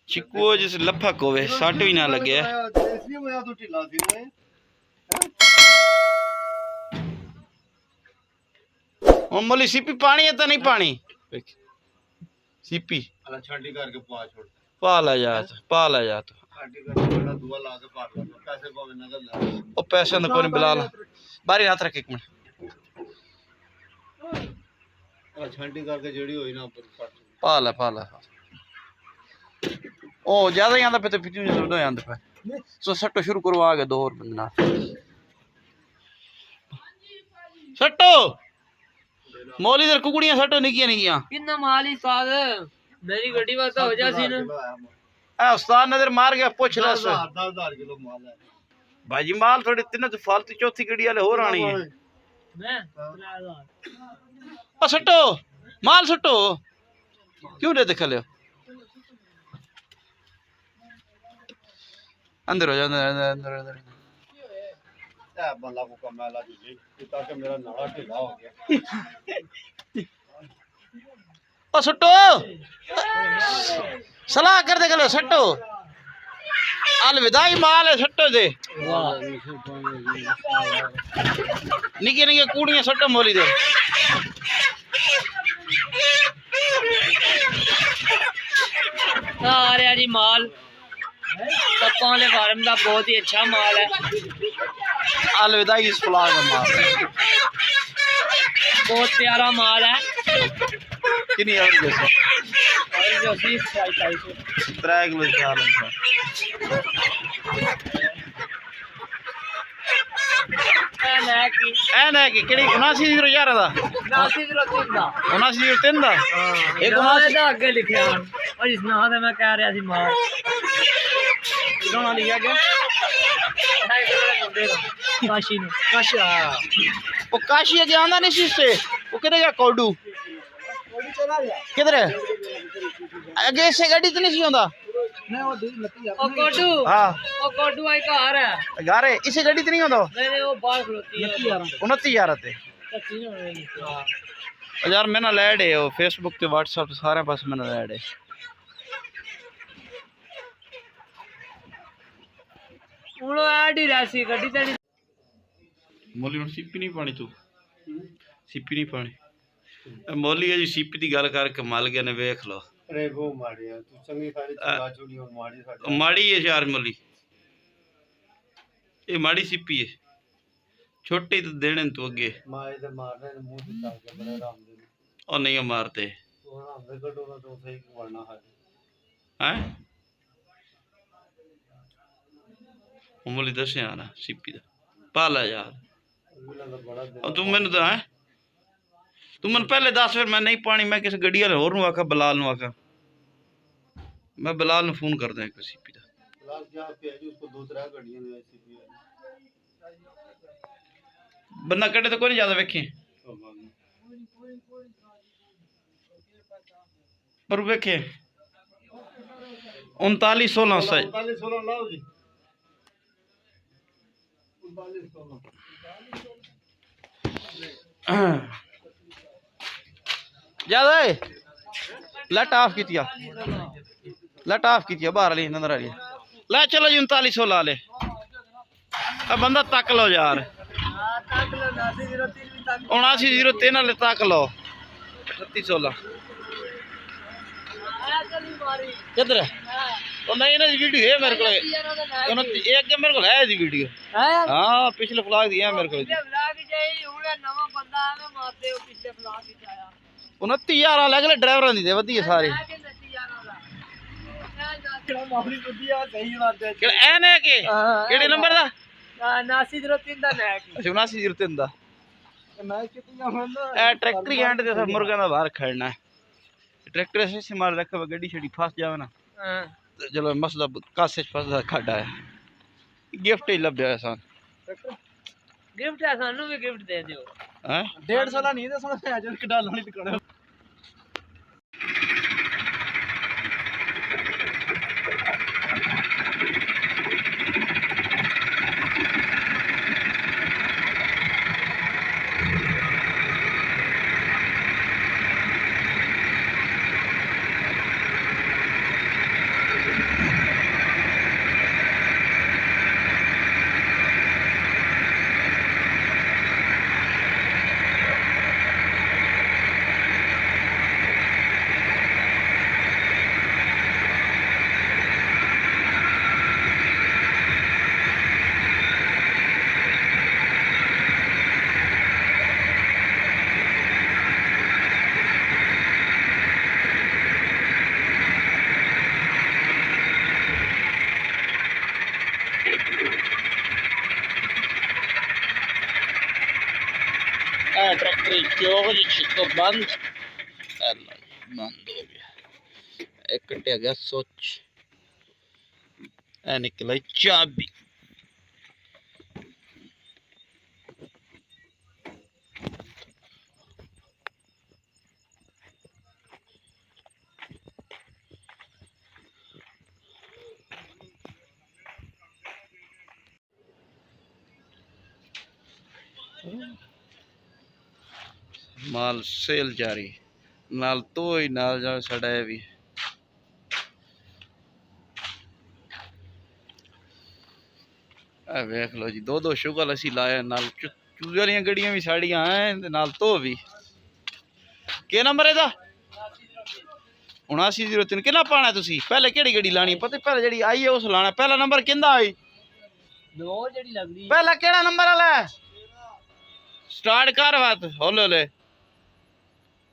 चिक्कू जिस लफक होवे सट भी ना लगे मोली सीपी पानी है तो नहीं पानी सीपी छांटी करके पा ला जा तो ओ पैसे ना कोई बिलाल बारी हाथ रख एक मिनट छांटी करके जेड़ी होई ना ऊपर पा ला ओ ज्यादा ही आंदा पे तो पिछू नहीं आंदा पे सो सट्टो शुरू करो आगे दो और बंदना सट्टो मौली दर कुकड़ियां सट्टो निकियां कितना माल ही साथ मेरी गड्डी वास्ता हो जासी ना ए उस्ताद नजर मार गया पूछ ले 10,000 किलो माल है भाजी माल थोड़ी तीन तो फालतू चौथी गड्डी वाले हो रानी है मैं 3,000 ओ सट्टो माल सट्टो क्यों दे देख ले अंदर हो जा अंदर बंदा को कमाला जी ताकि मेरा नाड़ा ढीला हो गया ओ सट्टो सलाह कर दे गलो सट्टो अलविदाई माल है सट्टो दे निके निके कूड़ियां सट्टो मोली दे आ रहा जी माल पप्पा वाले फार्म का बहुत ही अच्छा माल है अलविदाई इस फ्लावर का माल बहुत प्यारा माल है कितनी और जैसे 3 किलो चाल है कि केड़ी 79,011 दा 79,003 दा एक आगे लिखा और इस नाम से मैं कह रहा सी माल गाना लिखा गया काशी ने काशा वो काशी के आंदा नहीं सी से वो किधर गया कोडू किधर है आगे से गाड़ी तो नहीं सी आंदा नहीं वो दूर लती है ओ कोडू हां ओ कोडू आई घर है इसे गाड़ी तो नहीं आंदा नहीं वो बाहर खलोती है 29,000 ते यार मैं ना ऐड है वो फेसबुक ते व्हाट्सएप सारे पास मैंने ऐड है उनो ऐड ही रहसी गड्डी तेरी मोली हुन सीपी नहीं पानी तू सीपी नहीं पानी मोली है जी सीपी दी गल कर कमाल गया ने देख लो अरे वो माड़ी है तू चंगी सारी चला छोड़ी और माड़ी साडी माड़ी है यार मोली ये माड़ी सीपी है छोटे तो देने तू अगे माए ते मारने ने मुंह दिता के बड़े राम दे और नहीं मारते वो राम दे गड्डो तो सही वरना है हैं मोली दस यार सीपी दा पाला यार और तू मैंने तो है तू मन पहले दस फिर मैं नहीं पानी मैं किसी गड्डी वाले होर आखा बलाल नु आखा मैं बलाल नु फोन कर दें एक सीपी दा बलाल क्या भेज उसको 2-3 गड्डियां ने सीपी बंदा कटे तो कोई नहीं ज्यादा वेखे पर वेखे 39-16 सही 39-16 लाओ जी ज्यादा है लट ऑफ की बाहर ली अंदर आ रही ला चलो जी 3900 ला ले अब बंदा तक लो यार 7903 वाले तक लो 3616 किधर है तो नहीं ना वीडियो है मेरे को एक मेरे को है जी वीडियो हां पिछले व्लॉग दिया मेरे को व्लॉग चाहिए हुने नवा बंदा आवे मारते हो पिछले व्लॉग विच आया 29,000 लगले ड्राइवरां दी वधिया सारे माफी बुद्धिया सही बात है ए ने के केड़े नंबर दा 7903 दा ने की 7903 दा मैं कितना होंदा ए ट्रैक्टर हैंड ते सब मुर्गा दा बाहर खड़ना है ट्रैक्टर से मार रखा गड्डी छड़ी फस जावे ना हां चलो मसला कासे फसदा खड्डा है गिफ्ट ही लभ जाए सान गिफ्ट है सानू भी गिफ्ट दे दियो हैं 150 ला नहीं दे सुन आज के डाल वाली दुकान चौक जी छिको बंद बंद हो गया एक कटिया गया सोच ए निकला चाबी माल सेल जारी नाल तो ही नाल जा साडा है भी वेख लो जी दो शुगल असी लाया नाल चूजे वाली गड्डियां भी साड़ियां हैं ते नाल तो भी के नंबर है 7903 कितना पाना तुसी पहले केड़ी गड्डी लानी पता पहले जेड़ी आई है उस लाना पहला नंबर किंदा आई दो जेडी लगदी पहला केड़ा नंबर वाला है स्टार्ट कर बात होले होले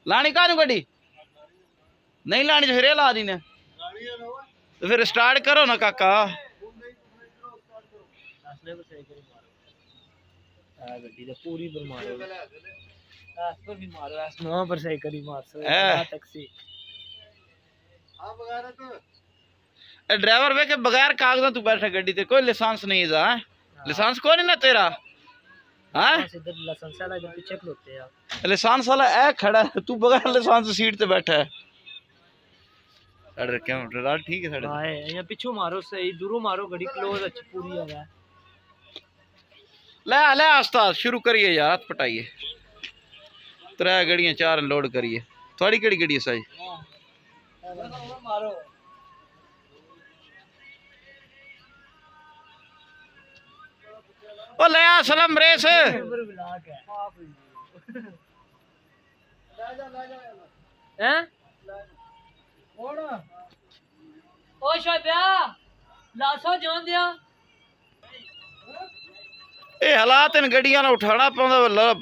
लानी कानू गड्डी नहीं लानी तो फिर ला दी ने तो फिर स्टार्ट करो ना काका गड्डी तो पूरी पर मारो ऐस पर भी मारो ऐस नौ पर सही करी मार सो टैक्सी ड्राइवर वे के बगैर कागजां तू बैठा गड्डी ते कोई लाइसेंस नहीं है लाइसेंस कोई नहीं ना तेरा हां इधर लाइसेंस वाला जो पीछे खलोते हैं लाइसेंस वाला ए खड़ा है तू बगैर लाइसेंस सीट ते बैठा है साडे क्या डरा ठीक है साडे हां यहां पीछे मारो सही दूरों मारो गड्डी क्लोज अच्छी पूरी है ले ले उस्ताद शुरू करिए यार हाथ पटाइए त्रै गड्डियां चार लोड करिए थोड़ी केड़ी गड्डी है सही मारो ओ ले आ सलाम रेस हैं ओ शाबिया लासो जान दिया ये हालात इन गड्डियां ना उठाना पौंदा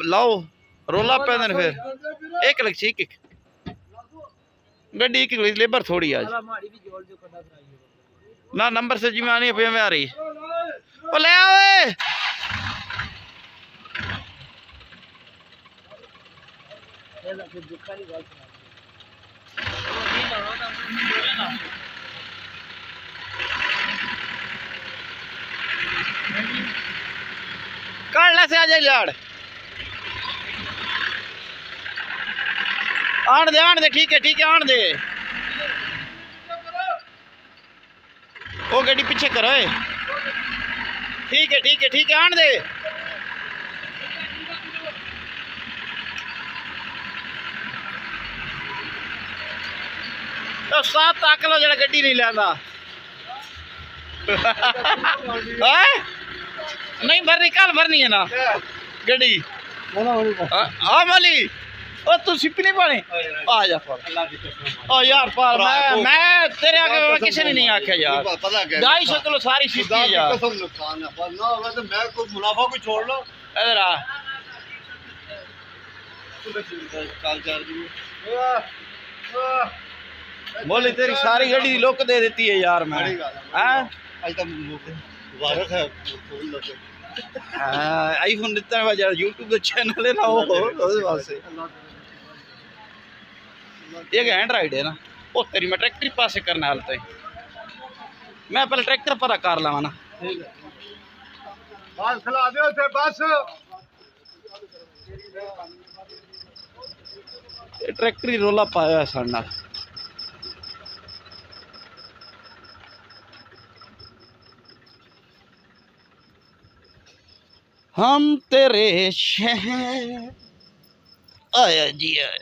लाओ रोला पैंदे ने फिर एक लग ठीक एक गड्डी की लेबर थोड़ी आज ना नंबर से जिमानी पे में आ रही ओ ले आओ काढ़ला से आ जाए लाड़ आन दे ठीक है आन दे ओ गड्डी पीछे करो ठीक है आन दे तो साथ ताक लो जरा गड्डी नहीं लांदा नहीं भरनी कल भरनी है ना गड्डी हाँ माली ओ तू सिप्पी नहीं पानी आ जा ओ यार पाल मैं तेरे आगे किसी ने नहीं आख्या यार 250 किलो सारी सिप्पी है यार नुकसान है पर ना होगा तो मैं कोई मुनाफा कोई छोड़ लो इधर आ बोली तेरी सारी गड्डी की लुक दे देती है यार मैं मुबारक है आईफोन दिता है यार यूट्यूब का चैनल है ना वो वास्ते ये एंड्रॉइड है ना ओ तेरी मैं ट्रैक्टर पास करना हालत है मैं पहले ट्रैक्टर पर कार लावा ना बस खिला दो थे बस ट्रैक्टर ही रोला पाया साढ़े नाल हम तेरे शहर आया जी आया